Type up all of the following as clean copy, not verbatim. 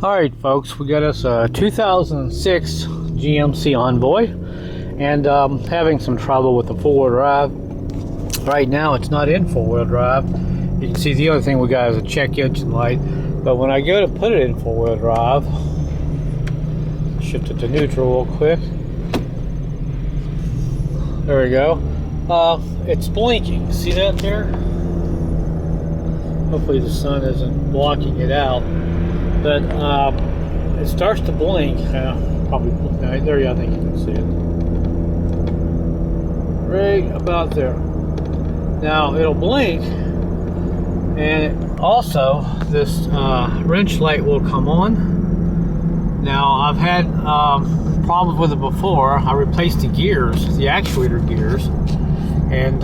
Alright folks, we got us a 2006 GMC Envoy, and having some trouble with the four-wheel drive. Right now it's not in four-wheel drive. You can see the other thing we got is a check engine light, but when I go to put it in four-wheel drive, shift it to neutral real quick. There we go. It's blinking. See that there? Hopefully the sun isn't blocking it out. But it starts to blink. Probably there. I think you can see it. Right about there. Now it'll blink, and also this wrench light will come on. Now I've had problems with it before. I replaced the gears, the actuator gears, and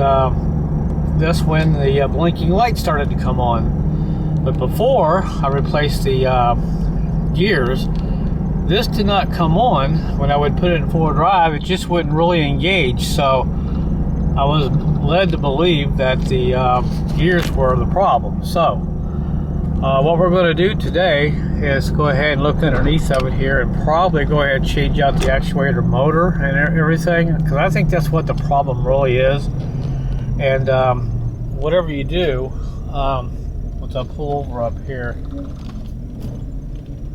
that's when the blinking light started to come on. But before I replaced the gears, this did not come on when I would put it in four-wheel drive. It just wouldn't really engage. So I was led to believe that the gears were the problem. So what we're going to do today is go ahead and look underneath of it here and probably go ahead and change out the actuator motor and everything, because I think that's what the problem really is. And whatever you do, once I pull over up here,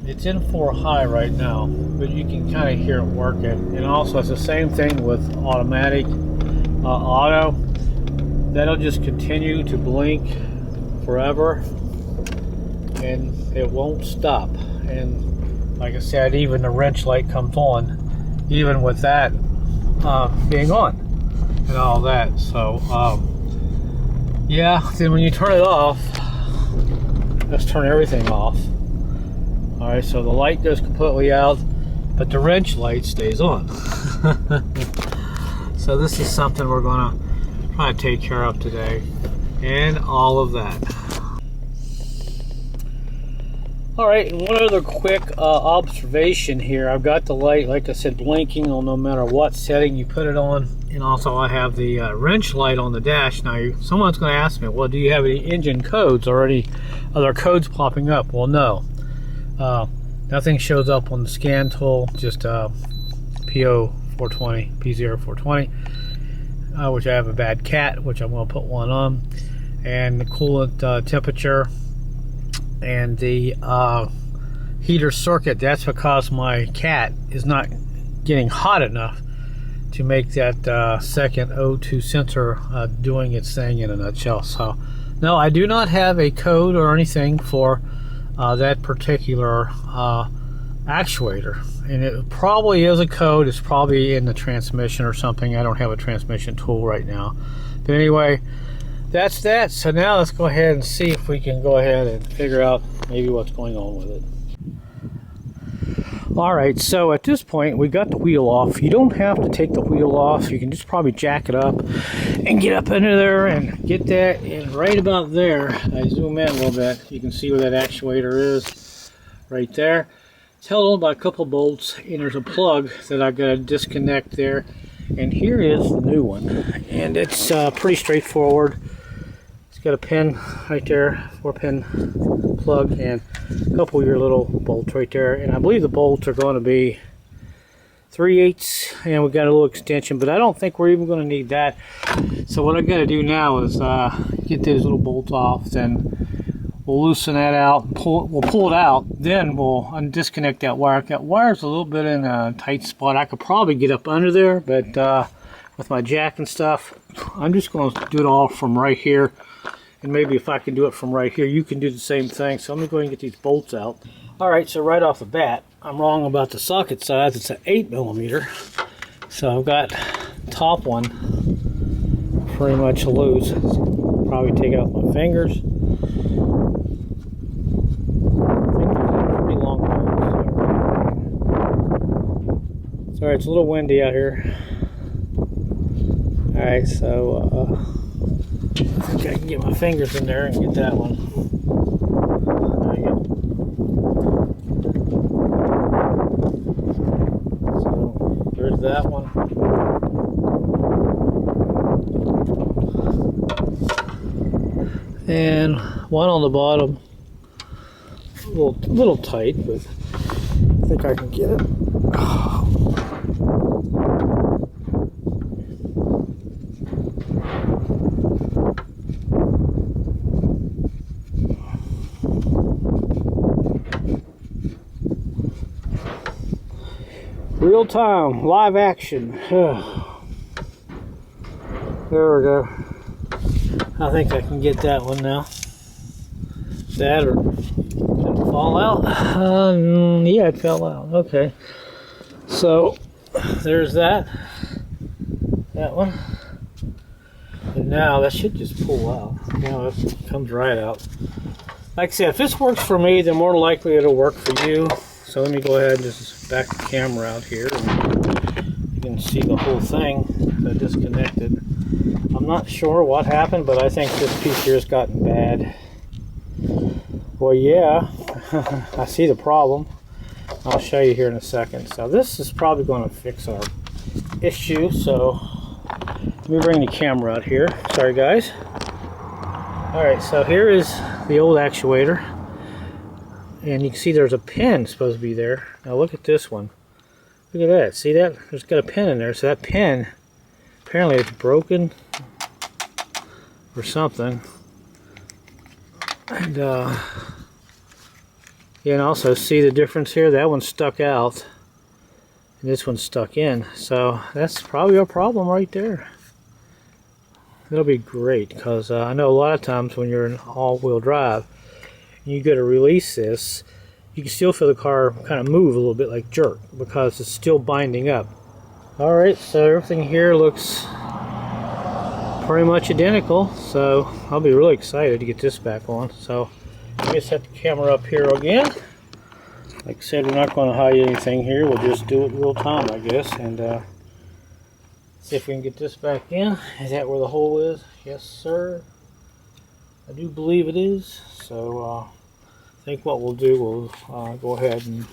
it's in 4 high right now, but you can kind of hear it working. And also it's the same thing with automatic auto. That'll just continue to blink forever and it won't stop. And like I said, even the wrench light comes on even with that being on and all that. So yeah, then when you turn it off, let's turn everything off. Alright, so the light goes completely out, but the wrench light stays on. So this is something we're going to try to take care of today, and all of that. Alright, and one other quick observation here. I've got the light, like I said, blinking on no matter what setting you put it on. And also I have the wrench light on the dash. Now someone's going to ask me, well, do you have any engine codes or any other codes popping up? Well, no. Nothing shows up on the scan tool, just P0420, P0420, which I have a bad cat, which I'm going to put one on. And the coolant temperature and the heater circuit, that's because my cat is not getting hot enough to make that second O2 sensor doing its thing in a nutshell. So no, I do not have a code or anything for that particular actuator, and it probably is a code. It's probably in the transmission or something. I don't have a transmission tool right now, but anyway, that's that. So now let's go ahead and see if we can go ahead and figure out maybe what's going on with it. Alright, so at this point we got the wheel off. You don't have to take the wheel off. You can just probably jack it up and get up into there and get that. And right about there, I zoom in a little bit, you can see where that actuator is right there. It's held on by a couple bolts, and there's a plug that I've got to disconnect there. And here is the new one, and it's pretty straightforward. It's got a pin right there, 4-pin plug, and a couple of your little bolts right there. And I believe the bolts are going to be 3/8, and we've got a little extension, but I don't think we're even going to need that. So what I got to do now is get those little bolts off, then we'll loosen that out, we'll pull it out, then we'll disconnect that wire. That wire's a little bit in a tight spot. I could probably get up under there, but with my jack and stuff, I'm just going to do it all from right here. And maybe if I can do it from right here, you can do the same thing. So I'm going to go ahead and get these bolts out. Alright, so right off the bat, I'm wrong about the socket size. It's an 8mm. So I've got the top one pretty much loose. Probably take it off my fingers. Pretty long nose. Sorry, it's a little windy out here. Alright, so I think I can get my fingers in there and get that one. There you go. So there's that one. And one on the bottom. little tight, but I think I can get it. Oh. Real time, live action. There we go. I think I can get that one now. That or did it fall out? Yeah, it fell out. Okay. So there's that. That one. And now that should just pull out. Now it comes right out. Like I said, if this works for me, then more likely it'll work for you. So let me go ahead and just back the camera out here, and you can see the whole thing disconnected. I'm not sure what happened, but I think this piece here has gotten bad. Well, yeah, I see the problem. I'll show you here in a second. So this is probably going to fix our issue. So let me bring the camera out here. Sorry, guys. All right, so here is the old actuator. And you can see there's a pin supposed to be there. Now look at this one. Look at that. See that? There's got a pin in there. So that pin, apparently it's broken or something. And you can also see the difference here. That one's stuck out and this one's stuck in. So that's probably a problem right there. It'll be great because I know a lot of times when you're in all-wheel drive, you go to release this, you can still feel the car kind of move a little bit, like jerk, because it's still binding up. Alright, so everything here looks pretty much identical, so I'll be really excited to get this back on. So let me set the camera up here again. Like I said, we're not going to hide anything here, we'll just do it real time, I guess, and see if we can get this back in. Is that where the hole is? Yes, sir. I do believe it is. So I think what we'll do, we'll go ahead and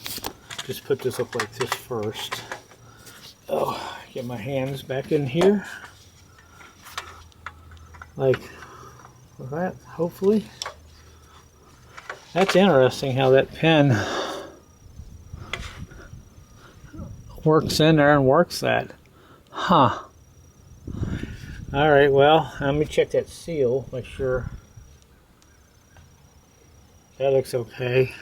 just put this up like this first. Oh, get my hands back in here. Like that, hopefully. That's interesting how that pin works in there and works that. Huh. Alright, well, let me check that seal, make sure. That looks okay.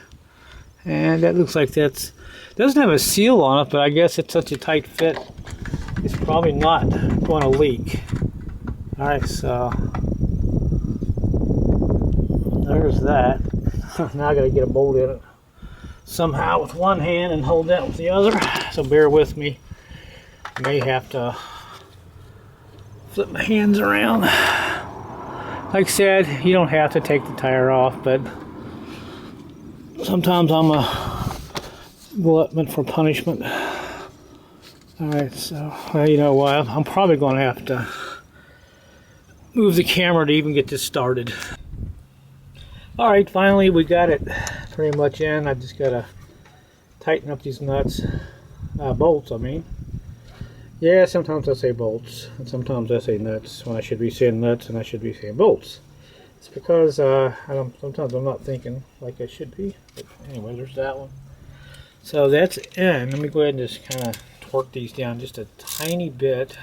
And that looks like that's doesn't have a seal on it, but I guess it's such a tight fit, it's probably not going to leak. Alright, so there's that. Now I gotta get a bolt in it somehow with one hand and hold that with the other. So bear with me. I may have to flip my hands around. Like I said, you don't have to take the tire off, but sometimes I'm a glutton for punishment. Alright, so well, you know what? I'm probably going to have to move the camera to even get this started. Alright, finally we got it pretty much in. I just got to tighten up these nuts. Bolts, I mean. Yeah, sometimes I say bolts, and sometimes I say nuts when I should be saying nuts and I should be saying bolts. It's because sometimes I'm not thinking like I should be. But anyway, there's that one. So that's in. Let me go ahead and just kind of torque these down just a tiny bit.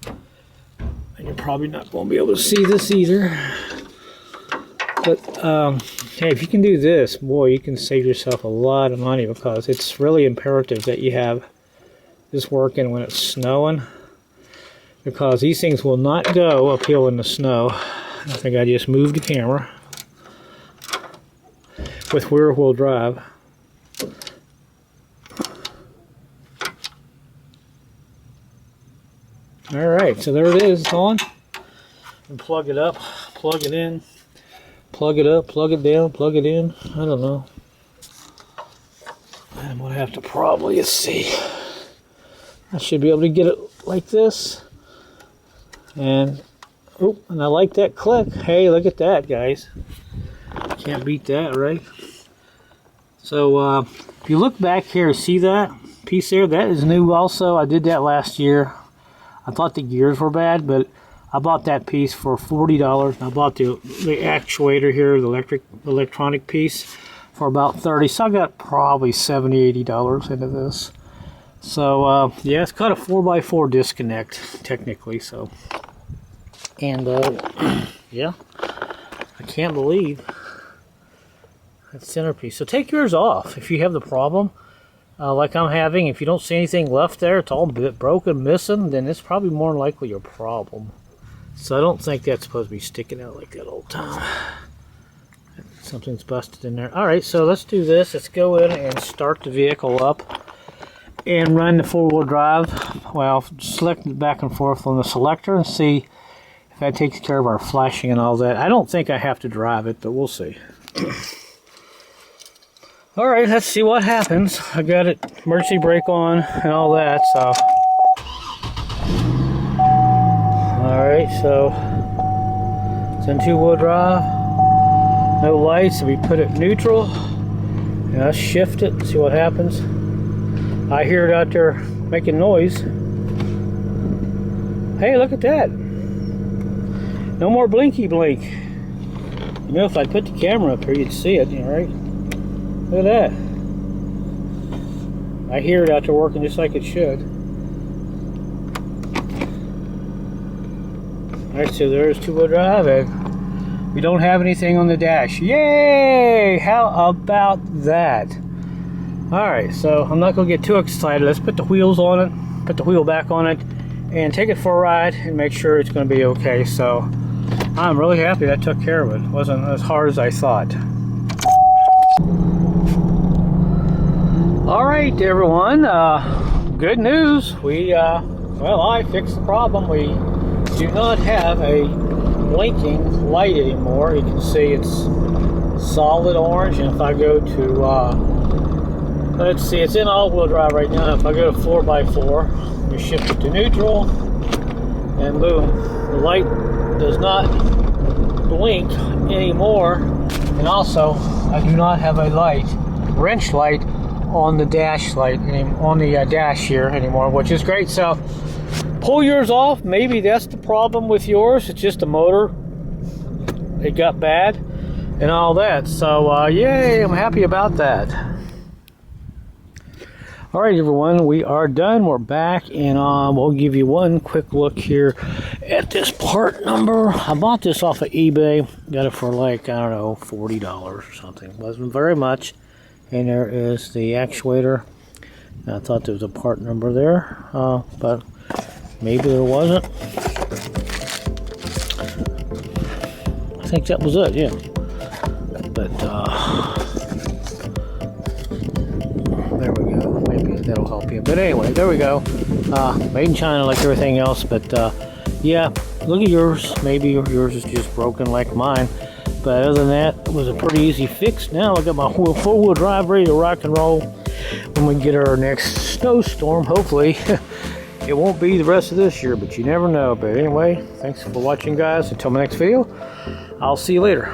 And you're probably not going to be able to see this either. But hey, if you can do this, boy, you can save yourself a lot of money, because it's really imperative that you have this working when it's snowing, because these things will not go uphill in the snow. I think I just moved the camera with rear-wheel drive. Alright, so there it is, it's on. And plug it up, plug it in, plug it up, plug it down, plug it in. I don't know. I'm going to have to probably, let's see. I should be able to get it like this. And I like that click. Hey, look at that, guys. Can't beat that, right? So if you look back here, see that piece there? That is new also. I did that last year. I thought the gears were bad, but I bought that piece for $40. And I bought the actuator here, the electronic piece, for about 30. So I got probably $70–80 into this. So yeah, it's got a 4x4 disconnect technically. So, and yeah, I can't believe that centerpiece. So take yours off if you have the problem like I'm having. If you don't see anything left there, it's all a bit broken, missing, then it's probably more than likely your problem. So I don't think that's supposed to be sticking out like that all the time. Something's busted in there. Alright, so let's do this. Let's go in and start the vehicle up and run the four-wheel drive. Well, select it back and forth on the selector and see if that takes care of our flashing and all that. I don't think I have to drive it, but we'll see. Alright, let's see what happens. I got it, emergency brake on and all that, so. Alright, so it's in two-wheel drive. No lights, so we put it neutral. And let's shift it, see what happens. I hear it out there making noise. Hey, look at that. No more blinky blink. You know, if I put the camera up here, you'd see it, right? Look at that. I hear it out there working just like it should. Alright, so there's two-wheel drive, and we don't have anything on the dash. Yay! How about that? Alright, so I'm not going to get too excited. Let's put the wheels on it, put the wheel back on it, and take it for a ride and make sure it's going to be okay. So I'm really happy that took care of it. It wasn't as hard as I thought. Alright everyone, good news. Well, I fixed the problem. We do not have a blinking light anymore. You can see it's solid orange, and if I go to, let's see, it's in all-wheel drive right now. If I go to 4x4, we shift it to neutral, and boom, the light does not blink anymore. And also, I do not have a wrench light on the dash light, on the dash here anymore, which is great. So pull yours off. Maybe that's the problem with yours. It's just the motor. It got bad and all that. So yay, I'm happy about that. All right, everyone, we are done. We're back, and we'll give you one quick look here at this part number. I bought this off of eBay. Got it for like, I don't know, $40 or something. Wasn't very much. And there is the actuator. I thought there was a part number there, but maybe there wasn't. I think that was it, yeah. But there we go. Maybe that'll help you. But anyway, there we go. Made in China like everything else. But yeah, look at yours. Maybe yours is just broken like mine. But other than that, it was a pretty easy fix. Now I got my four-wheel drive ready to rock and roll when we get our next snowstorm. Hopefully, it won't be the rest of this year, but you never know. But anyway, thanks for watching, guys. Until my next video, I'll see you later.